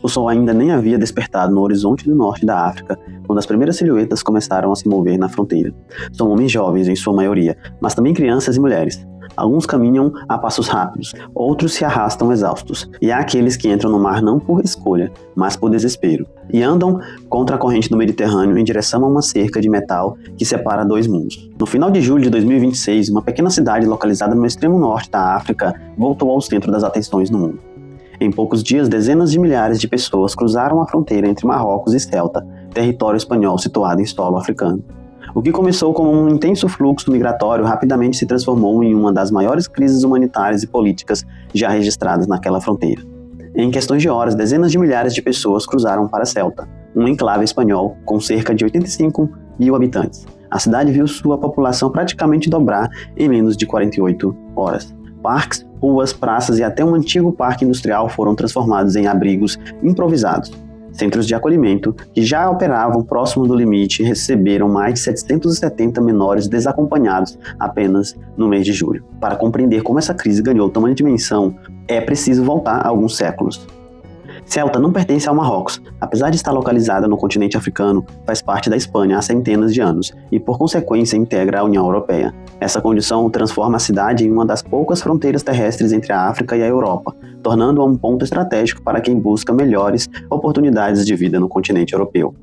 sol ainda nem havia despertado no horizonte do norte da África, quando as primeiras silhuetas começaram a se mover na fronteira. São homens jovens, em sua maioria, mas também crianças e mulheres. Alguns caminham a passos rápidos, outros se arrastam exaustos, e há aqueles que entram no mar não por escolha, mas por desespero, e andam contra a corrente do Mediterrâneo em direção a uma cerca de metal que separa dois mundos. No final de julho de 2026, uma pequena cidade localizada no extremo norte da África voltou ao centro das atenções no mundo. Em poucos dias, dezenas de milhares de pessoas cruzaram a fronteira entre Marrocos e Ceuta, território espanhol situado em solo africano. O que começou como um intenso fluxo migratório rapidamente se transformou em uma das maiores crises humanitárias e políticas já registradas naquela fronteira. Em questões de horas, dezenas de milhares de pessoas cruzaram para Ceuta, um enclave espanhol com cerca de 85 mil habitantes. A cidade viu sua população praticamente dobrar em menos de 48 horas. Parques, ruas, praças e até um antigo parque industrial foram transformados em abrigos improvisados. Centros de acolhimento, que já operavam próximo do limite, receberam mais de 770 menores desacompanhados apenas no mês de julho. Para compreender como essa crise ganhou tamanha dimensão, é preciso voltar a alguns séculos. Ceuta não pertence ao Marrocos. Apesar de estar localizada no continente africano, faz parte da Espanha há centenas de anos e, por consequência, integra a União Europeia. Essa condição transforma a cidade em uma das poucas fronteiras terrestres entre a África e a Europa, tornando-a um ponto estratégico para quem busca melhores oportunidades de vida no continente europeu.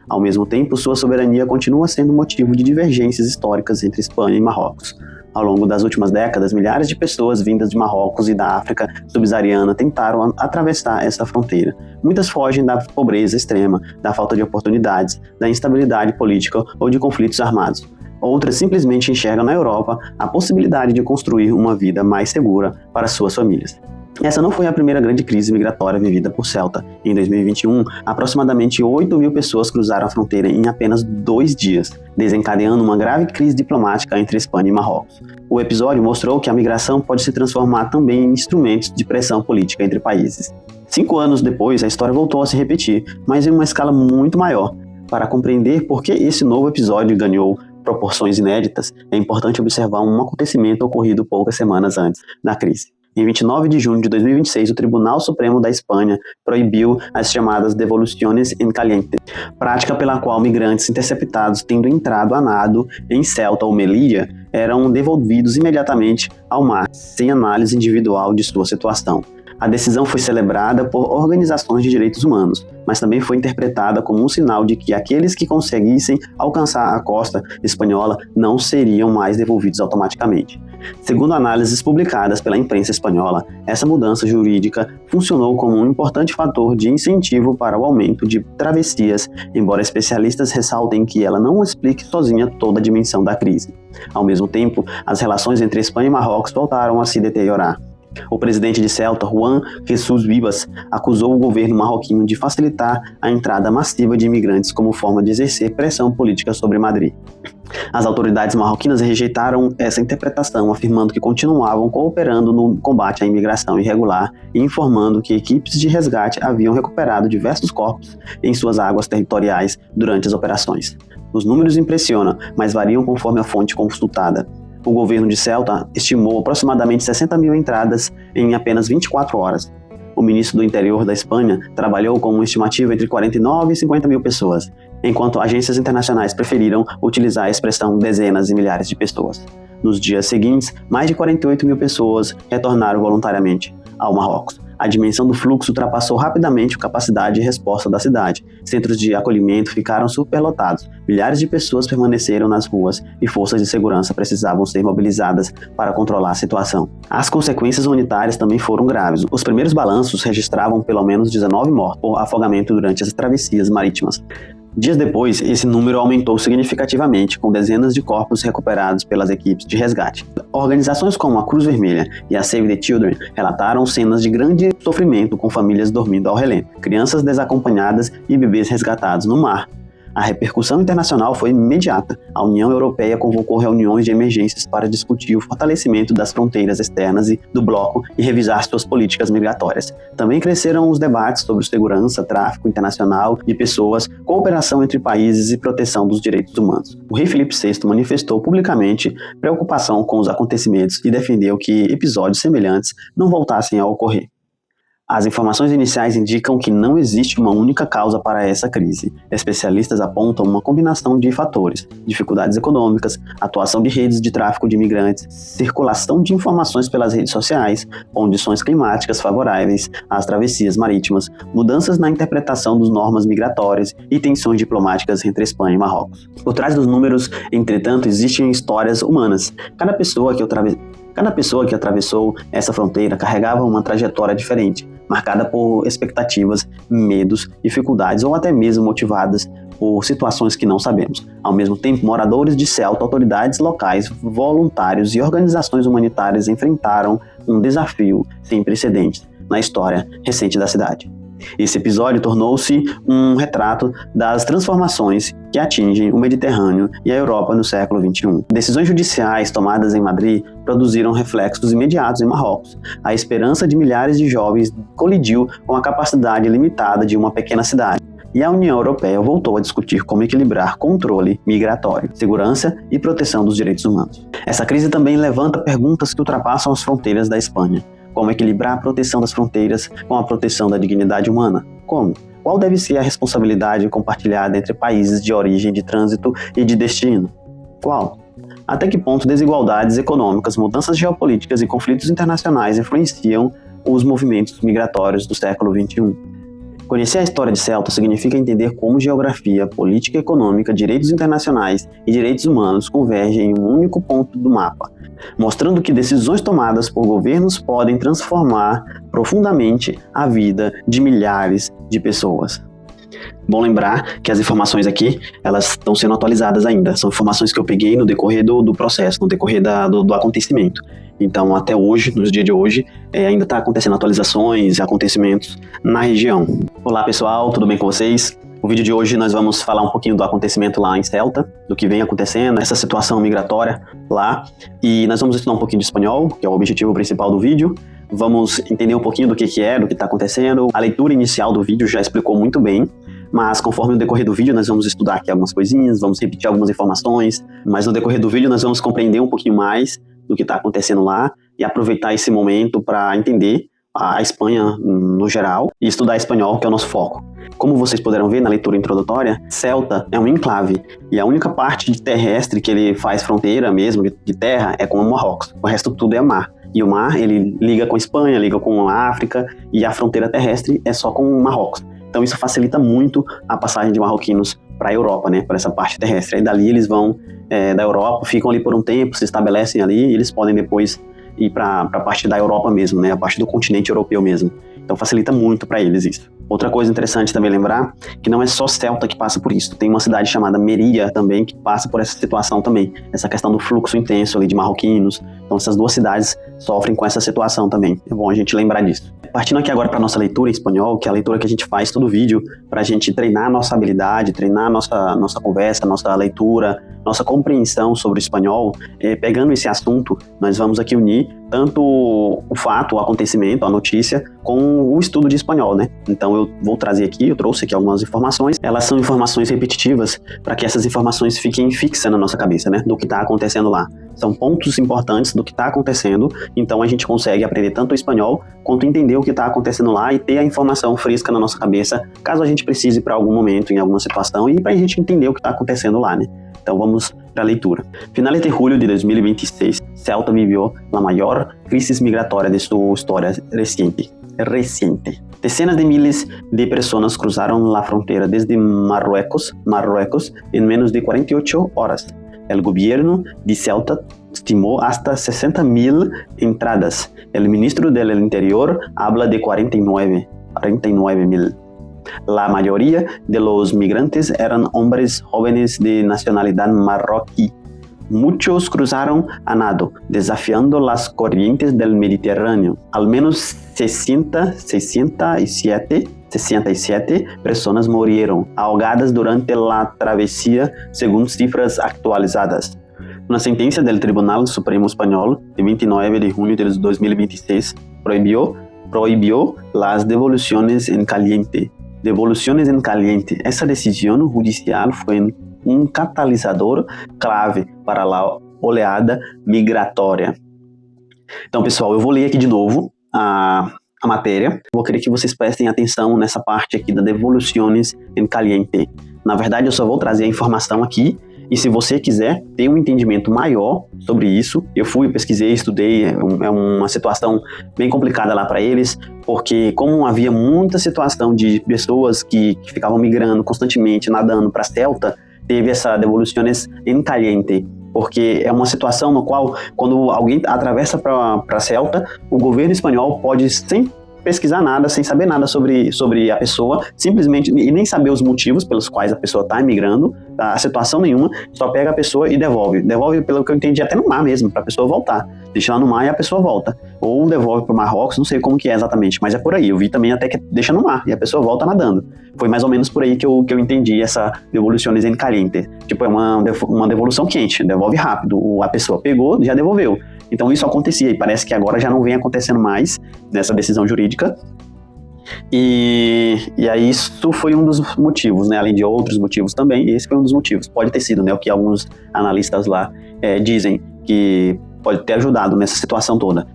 Ao mesmo tempo, sua soberania continua sendo motivo de divergências históricas entre Espanha e Marrocos. Ao longo das últimas décadas, milhares de pessoas vindas de Marrocos e da África subsaariana tentaram atravessar essa fronteira. Muitas fogem da pobreza extrema, da falta de oportunidades, da instabilidade política ou de conflitos armados. Outras simplesmente enxergam na Europa a possibilidade de construir uma vida mais segura para suas famílias. Essa não foi a primeira grande crise migratória vivida por Ceuta. Em 2021, aproximadamente 8 mil pessoas cruzaram a fronteira em apenas 2 dias, desencadeando uma grave crise diplomática entre Espanha e Marrocos. O episódio mostrou que a migração pode se transformar também em instrumentos de pressão política entre países. 5 anos depois, a história voltou a se repetir, mas em uma escala muito maior. Para compreender por que esse novo episódio ganhou proporções inéditas, é importante observar um acontecimento ocorrido poucas semanas antes da crise. Em 29 de junho de 2026, o Tribunal Supremo da Espanha proibiu as chamadas devoluciones en caliente, prática pela qual migrantes interceptados tendo entrado a nado em Ceuta ou Melilla eram devolvidos imediatamente ao mar, sem análise individual de sua situação. A decisão foi celebrada por organizações de direitos humanos, mas também foi interpretada como um sinal de que aqueles que conseguissem alcançar a costa espanhola não seriam mais devolvidos automaticamente. Segundo análises publicadas pela imprensa espanhola, essa mudança jurídica funcionou como um importante fator de incentivo para o aumento de travessias, embora especialistas ressaltem que ela não explique sozinha toda a dimensão da crise. Ao mesmo tempo, as relações entre Espanha e Marrocos voltaram a se deteriorar. O presidente de Ceuta, Juan Jesús Vivas, acusou o governo marroquino de facilitar a entrada massiva de imigrantes como forma de exercer pressão política sobre Madrid. As autoridades marroquinas rejeitaram essa interpretação, afirmando que continuavam cooperando no combate à imigração irregular e informando que equipes de resgate haviam recuperado diversos corpos em suas águas territoriais durante as operações. Os números impressionam, mas variam conforme a fonte consultada. O governo de Ceuta estimou aproximadamente 60 mil entradas em apenas 24 horas. O ministro do Interior da Espanha trabalhou com uma estimativa entre 49 e 50 mil pessoas, enquanto agências internacionais preferiram utilizar a expressão dezenas e milhares de pessoas. Nos dias seguintes, mais de 48 mil pessoas retornaram voluntariamente ao Marrocos. A dimensão do fluxo ultrapassou rapidamente a capacidade de resposta da cidade. Centros de acolhimento ficaram superlotados. Milhares de pessoas permaneceram nas ruas e forças de segurança precisavam ser mobilizadas para controlar a situação. As consequências humanitárias também foram graves. Os primeiros balanços registravam pelo menos 19 mortos por afogamento durante as travessias marítimas. Dias depois, esse número aumentou significativamente, com dezenas de corpos recuperados pelas equipes de resgate. Organizações como a Cruz Vermelha e a Save the Children relataram cenas de grande sofrimento com famílias dormindo ao relento, crianças desacompanhadas e bebês resgatados no mar. A repercussão internacional foi imediata. A União Europeia convocou reuniões de emergências para discutir o fortalecimento das fronteiras externas e do bloco e revisar suas políticas migratórias. Também cresceram os debates sobre segurança, tráfico internacional de pessoas, cooperação entre países e proteção dos direitos humanos. O rei Filipe VI manifestou publicamente preocupação com os acontecimentos e defendeu que episódios semelhantes não voltassem a ocorrer. As informações iniciais indicam que não existe uma única causa para essa crise. Especialistas apontam uma combinação de fatores: dificuldades econômicas, atuação de redes de tráfico de imigrantes, circulação de informações pelas redes sociais, condições climáticas favoráveis às travessias marítimas, mudanças na interpretação das normas migratórias e tensões diplomáticas entre Espanha e Marrocos. Por trás dos números, entretanto, existem histórias humanas. Cada pessoa que atravessou essa fronteira carregava uma trajetória diferente, marcada por expectativas, medos, dificuldades ou até mesmo motivadas por situações que não sabemos. Ao mesmo tempo, moradores de Ceuta, autoridades locais, voluntários e organizações humanitárias enfrentaram um desafio sem precedentes na história recente da cidade. Esse episódio tornou-se um retrato das transformações que atingem o Mediterrâneo e a Europa no século XXI. Decisões judiciais tomadas em Madrid produziram reflexos imediatos em Marrocos. A esperança de milhares de jovens colidiu com a capacidade limitada de uma pequena cidade. E a União Europeia voltou a discutir como equilibrar controle migratório, segurança e proteção dos direitos humanos. Essa crise também levanta perguntas que ultrapassam as fronteiras da Espanha. Como equilibrar a proteção das fronteiras com a proteção da dignidade humana? Como? Qual deve ser a responsabilidade compartilhada entre países de origem, de trânsito e de destino? Qual? Até que ponto desigualdades econômicas, mudanças geopolíticas e conflitos internacionais influenciam os movimentos migratórios do século XXI? Conhecer a história de Ceuta significa entender como geografia, política econômica, direitos internacionais e direitos humanos convergem em um único ponto do mapa, mostrando que decisões tomadas por governos podem transformar profundamente a vida de milhares de pessoas. Bom lembrar que as informações aqui, elas estão sendo atualizadas ainda. São informações que eu peguei no decorrer do processo, no decorrer do acontecimento. Então, até hoje, nos dias de hoje, ainda está acontecendo atualizações e acontecimentos na região. Olá, pessoal, tudo bem com vocês? No vídeo de hoje nós vamos falar um pouquinho do acontecimento lá em Ceuta, do que vem acontecendo, essa situação migratória lá. E nós vamos estudar um pouquinho de espanhol, que é o objetivo principal do vídeo. Vamos entender um pouquinho do que é, do que está acontecendo. A leitura inicial do vídeo já explicou muito bem, mas conforme no decorrer do vídeo nós vamos estudar aqui algumas coisinhas, vamos repetir algumas informações, mas no decorrer do vídeo nós vamos compreender um pouquinho mais do que está acontecendo lá e aproveitar esse momento para entender a Espanha no geral e estudar espanhol, que é o nosso foco. Como vocês puderam ver na leitura introdutória, Ceuta é um enclave e a única parte de terrestre que ele faz fronteira mesmo, de terra, é com o Marrocos. O resto tudo é mar. E o mar, ele liga com a Espanha, liga com a África e a fronteira terrestre é só com o Marrocos. Então isso facilita muito a passagem de marroquinos para a Europa, né, para essa parte terrestre. Aí dali eles vão da Europa, ficam ali por um tempo, se estabelecem ali e eles podem depois ir para a parte da Europa mesmo, né, a parte do continente europeu mesmo. Então facilita muito para eles isso. Outra coisa interessante também lembrar que não é só Ceuta que passa por isso. Tem uma cidade chamada Melilla também que passa por essa situação também. Essa questão do fluxo intenso ali de marroquinos. Então essas duas cidades sofrem com essa situação também. É bom a gente lembrar disso. Partindo aqui agora para a nossa leitura em espanhol, que é a leitura que a gente faz todo vídeo para a gente treinar a nossa habilidade, treinar a nossa conversa, nossa leitura, nossa compreensão sobre o espanhol. Pegando esse assunto, nós vamos aqui unir tanto o fato, o acontecimento, a notícia, com o estudo de espanhol, né? Então eu vou trazer aqui, eu trouxe aqui algumas informações. Elas são informações repetitivas para que essas informações fiquem fixas na nossa cabeça, né? Do que está acontecendo lá. São pontos importantes do que está acontecendo, então a gente consegue aprender tanto o espanhol quanto entender o que está acontecendo lá e ter a informação fresca na nossa cabeça, caso a gente precise para algum momento, em alguma situação, e para a gente entender o que está acontecendo lá, né? Então vamos para a leitura. Finales de julio de 2026, Ceuta vivió la mayor crisis migratoria de su historia reciente. Decenas de miles de personas cruzaron la frontera desde Marruecos en menos de 48 horas. El gobierno de Ceuta estimó hasta 60.000 entradas. El ministro del Interior habla de 49.000. La mayoría de los migrantes eran hombres jóvenes de nacionalidad marroquí. Muchos cruzaron a nado, desafiando las corrientes del Mediterráneo. Al menos 67 personas murieron ahogadas durante la travesía, según cifras actualizadas. Una sentencia del Tribunal Supremo Español de 29 de junio de 2026 prohibió las devoluciones en caliente. Essa decisão judicial foi um catalisador clave para a oleada migratória. Então, pessoal, eu vou ler aqui de novo a matéria. Vou querer que vocês prestem atenção nessa parte aqui da devoluciones en caliente. Na verdade, eu só vou trazer a informação aqui, e se você quiser ter um entendimento maior sobre isso, eu pesquisei, estudei, é uma situação bem complicada lá para eles, porque como havia muita situação de pessoas que ficavam migrando constantemente, nadando para Ceuta, teve essa devoluciones en caliente, porque é uma situação no qual, quando alguém atravessa para Ceuta, o governo espanhol pode, sem pesquisar nada, sem saber nada sobre a pessoa, simplesmente, e nem saber os motivos pelos quais a pessoa está emigrando, a situação nenhuma, só pega a pessoa e devolve, pelo que eu entendi, até no mar mesmo, para a pessoa voltar, deixa lá no mar e a pessoa volta, ou devolve para o Marrocos, não sei como que é exatamente, mas é por aí, eu vi também até que deixa no mar, e a pessoa volta nadando, foi mais ou menos por aí que eu entendi essa devoluciones en caliente, tipo, é uma devolução quente, devolve rápido, a pessoa pegou, já devolveu. Então isso acontecia, e parece que agora já não vem acontecendo mais nessa decisão jurídica. E aí isso foi um dos motivos, né? Além de outros motivos também, esse foi um dos motivos. Pode ter sido, né? O que alguns analistas lá dizem que pode ter ajudado nessa situação toda.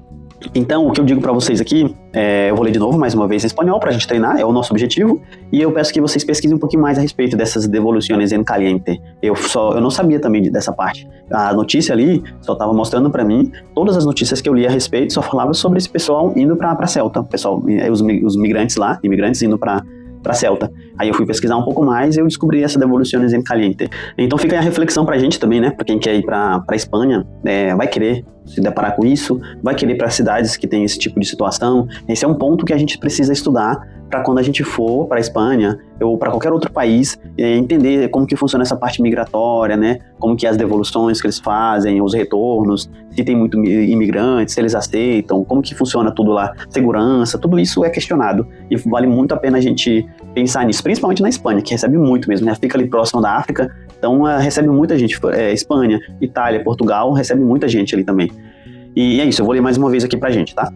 Então, o que eu digo para vocês aqui, eu vou ler de novo, mais uma vez em espanhol, para a gente treinar, é o nosso objetivo, e eu peço que vocês pesquisem um pouquinho mais a respeito dessas devoluciones en caliente. Eu não sabia também dessa parte. A notícia ali só estava mostrando para mim, todas as notícias que eu li a respeito só falavam sobre esse pessoal indo para Ceuta, os migrantes lá, imigrantes indo para Ceuta. Aí eu fui pesquisar um pouco mais e eu descobri essa devoluciones en caliente. Então fica aí a reflexão pra gente também, né? Pra quem quer ir pra Espanha, vai querer se deparar com isso, vai querer ir para cidades que tem esse tipo de situação. Esse é um ponto que a gente precisa estudar para quando a gente for para a Espanha ou para qualquer outro país, entender como que funciona essa parte migratória, né? Como que é as devoluções que eles fazem, os retornos, se tem muito imigrantes, se eles aceitam, como que funciona tudo lá, segurança, tudo isso é questionado e vale muito a pena a gente pensar nisso, principalmente na Espanha, que recebe muito mesmo, né? Fica ali próximo da África, então recebe muita gente, Espanha, Itália, Portugal, recebe muita gente ali também. E é isso, eu vou ler mais uma vez aqui pra gente, tá?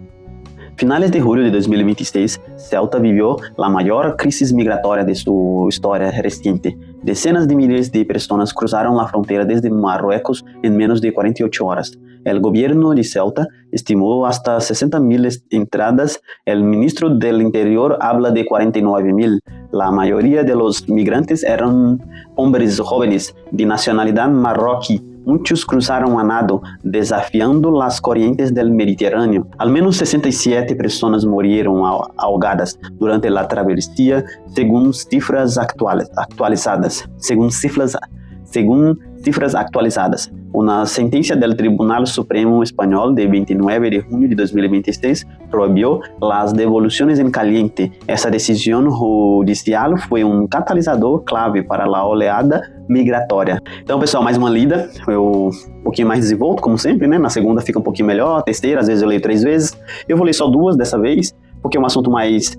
Finales de julio de 2026, Ceuta vivió la mayor crisis migratoria de su historia reciente. Decenas de miles de personas cruzaron la frontera desde Marruecos en menos de 48 horas. El gobierno de Ceuta estimó hasta 60.000 entradas. El ministro del Interior habla de 49.000. La mayoría de los migrantes eran hombres jóvenes de nacionalidad marroquí. Muchos cruzaron a nado, desafiando las corrientes del Mediterráneo. Al menos 67 personas murieron ahogadas durante la travesía, según cifras actualizadas. Según cifras actualizadas. Una sentencia del Tribunal Supremo Español de 29 de junio de 2026 prohibió las devoluciones en caliente. Essa decisão judicial foi catalisador clave para a oleada migratória. Então, pessoal, mais uma lida, eu um pouquinho mais desenvolto, como sempre, né? Na segunda fica um pouquinho melhor, a terceira, às vezes eu leio 3 vezes. Eu vou ler só 2 dessa vez, porque é um assunto mais,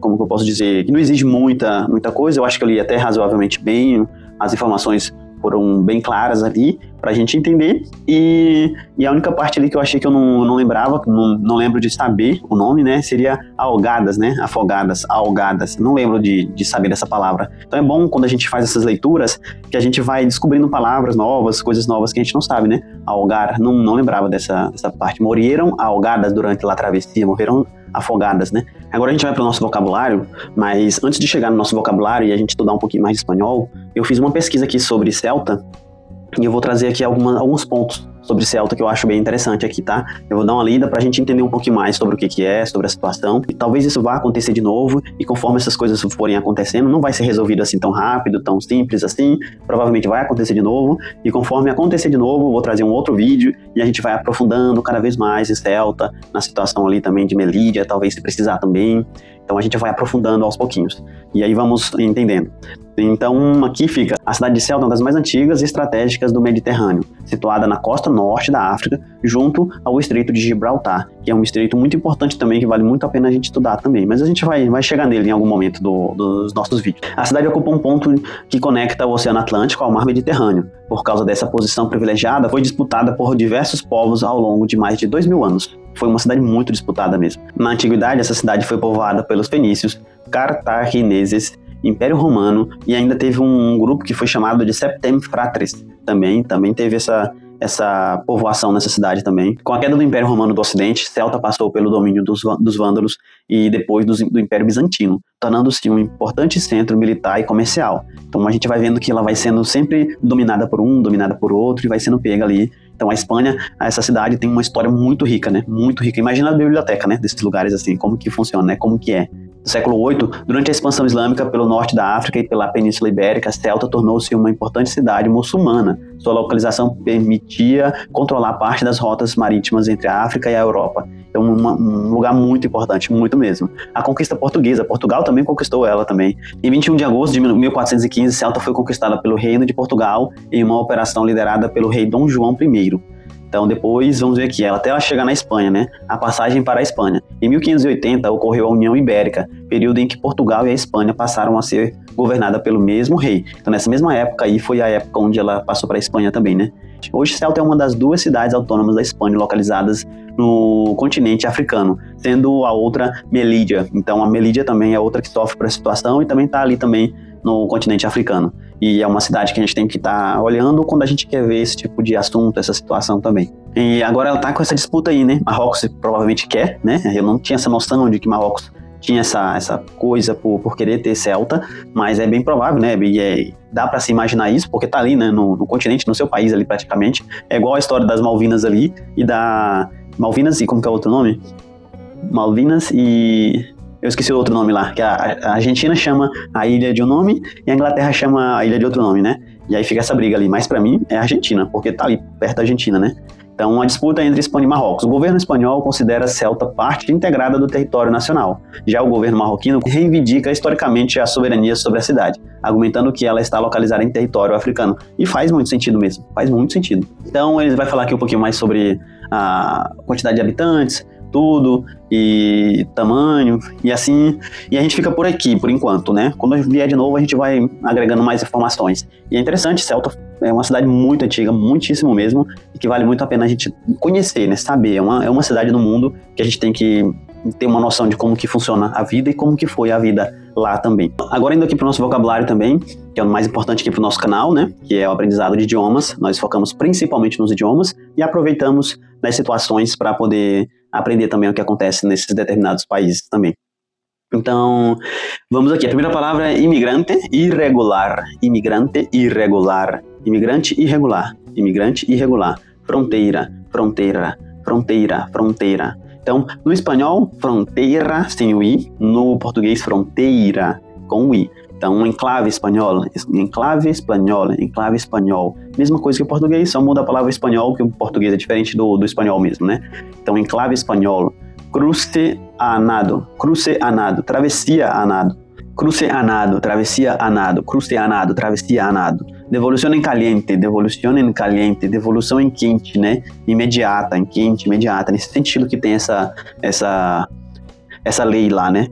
como que eu posso dizer, que não exige muita coisa. Eu acho que eu li até razoavelmente bem, as informações foram bem claras ali pra gente entender, e a única parte ali que eu achei que eu não lembrava, não lembro de saber o nome, né, seria ahogadas, né, afogadas, ahogadas, não lembro de saber dessa palavra. Então é bom quando a gente faz essas leituras, que a gente vai descobrindo palavras novas, coisas novas que a gente não sabe, né, ahogar, não lembrava dessa parte, morreram ahogadas durante a travessia, morreram afogadas, né. Agora a gente vai para o nosso vocabulário, mas antes de chegar no nosso vocabulário e a gente estudar um pouquinho mais de espanhol, eu fiz uma pesquisa aqui sobre Ceuta, e eu vou trazer aqui alguns pontos sobre Ceuta que eu acho bem interessante aqui, tá? Eu vou dar uma lida pra gente entender um pouquinho mais sobre o que é, sobre a situação. E talvez isso vá acontecer de novo, e conforme essas coisas forem acontecendo, não vai ser resolvido assim tão rápido, tão simples assim. Provavelmente vai acontecer de novo, e conforme acontecer de novo, eu vou trazer um outro vídeo, e a gente vai aprofundando cada vez mais em Ceuta, na situação ali também de Melilla, talvez se precisar também. Então a gente vai aprofundando aos pouquinhos. E aí vamos entendendo. Então aqui fica a cidade de Ceuta, uma das mais antigas e estratégicas do Mediterrâneo, situada na costa norte da África, junto ao Estreito de Gibraltar, que é um estreito muito importante também, que vale muito a pena a gente estudar também. Mas a gente vai chegar nele em algum momento dos nossos vídeos. A cidade ocupa um ponto que conecta o Oceano Atlântico ao Mar Mediterrâneo. Por causa dessa posição privilegiada, foi disputada por diversos povos ao longo de mais de 2.000 anos. Foi uma cidade muito disputada mesmo. Na antiguidade, essa cidade foi povoada pelos fenícios, cartagineses, Império Romano, e ainda teve um grupo que foi chamado de Septem Fratres. Também teve essa povoação nessa cidade também. Com a queda do Império Romano do Ocidente, Celta passou pelo domínio dos vândalos e depois do Império Bizantino, tornando-se um importante centro militar e comercial. Então a gente vai vendo que ela vai sendo sempre dominada por um, dominada por outro e vai sendo pega ali. Então a Espanha, essa cidade tem uma história muito rica, né? Muito rica. Imagina a biblioteca, né? Desses lugares assim, como que funciona, né? Como que é. No século VIII, durante a expansão islâmica pelo norte da África e pela Península Ibérica, Celta tornou-se uma importante cidade muçulmana. Sua localização permitia controlar parte das rotas marítimas entre a África e a Europa. Então, um lugar muito importante, muito mesmo. A conquista portuguesa, Portugal também conquistou ela também. Em 21 de agosto de 1415, Celta foi conquistada pelo Reino de Portugal em uma operação liderada pelo rei Dom João I. Então depois, vamos ver aqui, até ela chegar na Espanha, né? A passagem para a Espanha. Em 1580 ocorreu a União Ibérica, período em que Portugal e a Espanha passaram a ser governadas pelo mesmo rei. Então nessa mesma época aí foi a época onde ela passou para a Espanha também, né? Hoje Celta é uma das 2 cidades autônomas da Espanha localizadas no continente africano, sendo a outra Melilla. Então a Melilla também é outra que sofre por essa situação e também está ali também no continente africano. E é uma cidade que a gente tem que estar olhando quando a gente quer ver esse tipo de assunto, essa situação também. E agora ela tá com essa disputa aí, né? Marrocos provavelmente quer, né? Eu não tinha essa noção de que Marrocos tinha essa coisa por querer ter Celta, mas é bem provável, né? E dá para se imaginar isso, porque tá ali, né? No continente, no seu país ali praticamente. É igual a história das Malvinas ali e da... Malvinas e como que é o outro nome? Malvinas e... Eu esqueci o outro nome lá, que a Argentina chama a ilha de um nome e a Inglaterra chama a ilha de outro nome, né? E aí fica essa briga ali. Mas pra mim é a Argentina, porque tá ali perto da Argentina, né? Então, uma disputa entre Espanha e Marrocos. O governo espanhol considera Celta parte integrada do território nacional. Já o governo marroquino reivindica historicamente a soberania sobre a cidade, argumentando que ela está localizada em território africano. E faz muito sentido mesmo, faz muito sentido. Então, ele vai falar aqui um pouquinho mais sobre a quantidade de habitantes, tudo, e tamanho, e assim, e a gente fica por aqui, por enquanto, né? Quando vier de novo, a gente vai agregando mais informações. E é interessante, Celta é uma cidade muito antiga, muitíssimo mesmo, e que vale muito a pena a gente conhecer, né? Saber, é uma cidade no mundo que a gente tem que ter uma noção de como que funciona a vida e como que foi a vida lá também. Agora indo aqui para o nosso vocabulário também, que é o mais importante aqui para o nosso canal, né? Que é o aprendizado de idiomas. Nós focamos principalmente nos idiomas e aproveitamos das situações para poder aprender também o que acontece nesses determinados países também. Então, vamos aqui. A primeira palavra é imigrante irregular. Imigrante irregular. Imigrante irregular. Imigrante irregular. Fronteira, fronteira, fronteira, fronteira. Então, no espanhol, fronteira sem o i. No português, fronteira com o i. Então, enclave espanhol, enclave espanhol, enclave espanhol. Mesma coisa que o português, só muda a palavra espanhol, que o português é diferente do espanhol mesmo, né? Então, enclave espanhol. Cruce a nado, travessia a nado. Cruce a nado, travessia a nado, cruce a nado, travessia a nado. Devolução em caliente, devolução em quente, né? Imediata, em quente, imediata. Nesse sentido que tem essa lei lá, né?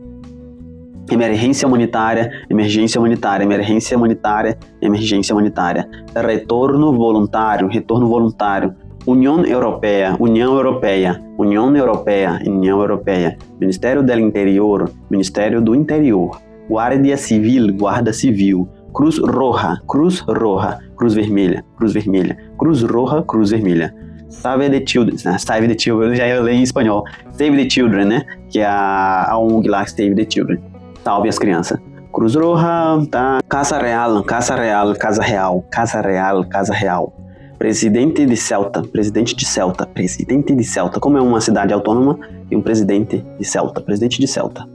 Emergência humanitária, emergência humanitária, emergência humanitária, emergência humanitária. Retorno voluntário, retorno voluntário. União Europeia, União Europeia, União Europeia, União Europeia. Ministério do Interior, Ministério do Interior. Guardia Civil, Guarda Civil. Cruz Roja, Cruz Roja, Cruz Vermelha, Cruz Vermelha. Cruz Roja, Cruz Vermelha. Save the Children, Save the Children, já eu leio em espanhol. Save the Children, né? Que é a ONG lá, Save the Children. Salve as crianças. Cruz Roja, tá? Casa Real, Casa Real, Casa Real, Casa Real, Casa Real. Presidente de Celta, presidente de Celta, presidente de Celta. Como é uma cidade autônoma, tem um presidente de Celta, presidente de Celta.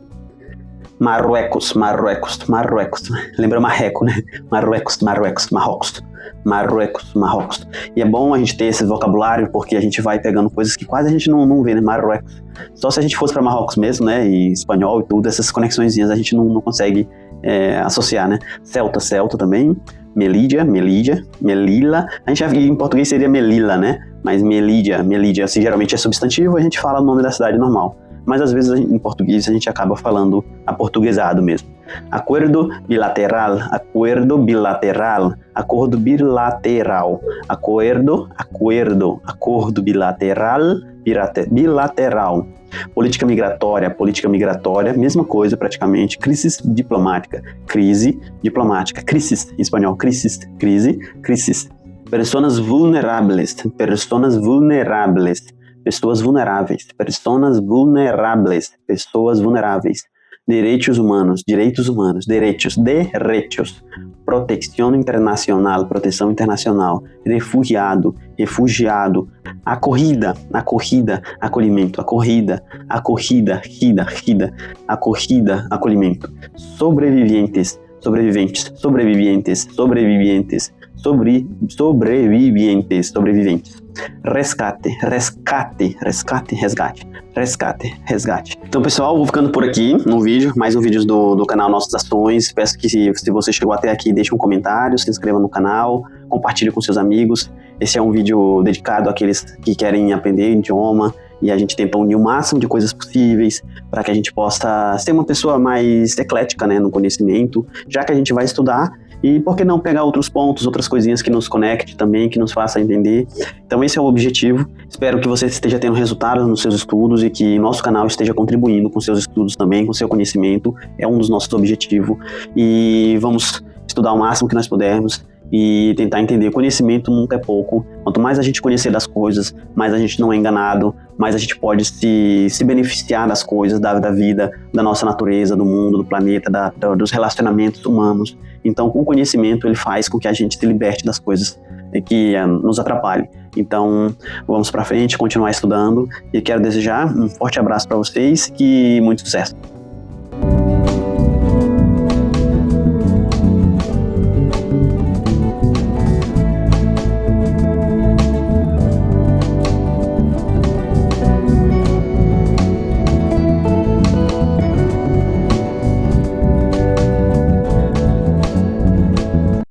Marruecos, Marruecos, Marruecos. Lembra Marreco, né? Marruecos, Marruecos, Marrocos. Marruecos, Marrocos. E é bom a gente ter esse vocabulário, porque a gente vai pegando coisas que quase a gente não vê, né? Marruecos. Só se a gente fosse para Marrocos mesmo, né? E espanhol e tudo, essas conexõezinhas a gente não consegue associar, né? Celta, Celta também. Melilla, Melilla, Melilla. A gente já viu em português seria Melilla, né? Mas Melilla, Melilla, assim, geralmente é substantivo, a gente fala o nome da cidade normal. Mas às vezes em português a gente acaba falando aportuguesado mesmo. Acordo bilateral, acordo bilateral, acordo bilateral, acordo bilateral, bilateral. Política migratória, mesma coisa praticamente. Crise diplomática, crisis em espanhol, crise. Personas vulnerables, pessoas vulneráveis, pessoas vulneráveis. Direitos humanos, derechos. Proteção internacional, refugiado, acolhida, acolhimento, acolhimento. Sobreviventes, resgate. Então, pessoal, vou ficando por aqui no vídeo, mais um vídeo do canal Nossas Ações. Peço que se você chegou até aqui, deixe um comentário, se inscreva no canal, compartilhe com seus amigos. Esse é um vídeo dedicado àqueles que querem aprender idioma, e a gente tenta unir o máximo de coisas possíveis para que a gente possa ser uma pessoa mais eclética, né, no conhecimento, já que a gente vai estudar. E por que não pegar outros pontos, outras coisinhas que nos conecte também, que nos faça entender. Então esse é o objetivo. Espero que você esteja tendo resultados nos seus estudos e que nosso canal esteja contribuindo com seus estudos também, com seu conhecimento. É um dos nossos objetivos. E vamos estudar o máximo que nós pudermos e tentar entender. Conhecimento nunca é pouco. Quanto mais a gente conhecer das coisas, mais a gente não é enganado, mais a gente pode se beneficiar das coisas, da vida, da nossa natureza, do mundo, do planeta, dos relacionamentos humanos. Então, o conhecimento, ele faz com que a gente se liberte das coisas que nos atrapalhem. Então, vamos para frente, continuar estudando, e quero desejar um forte abraço para vocês e muito sucesso.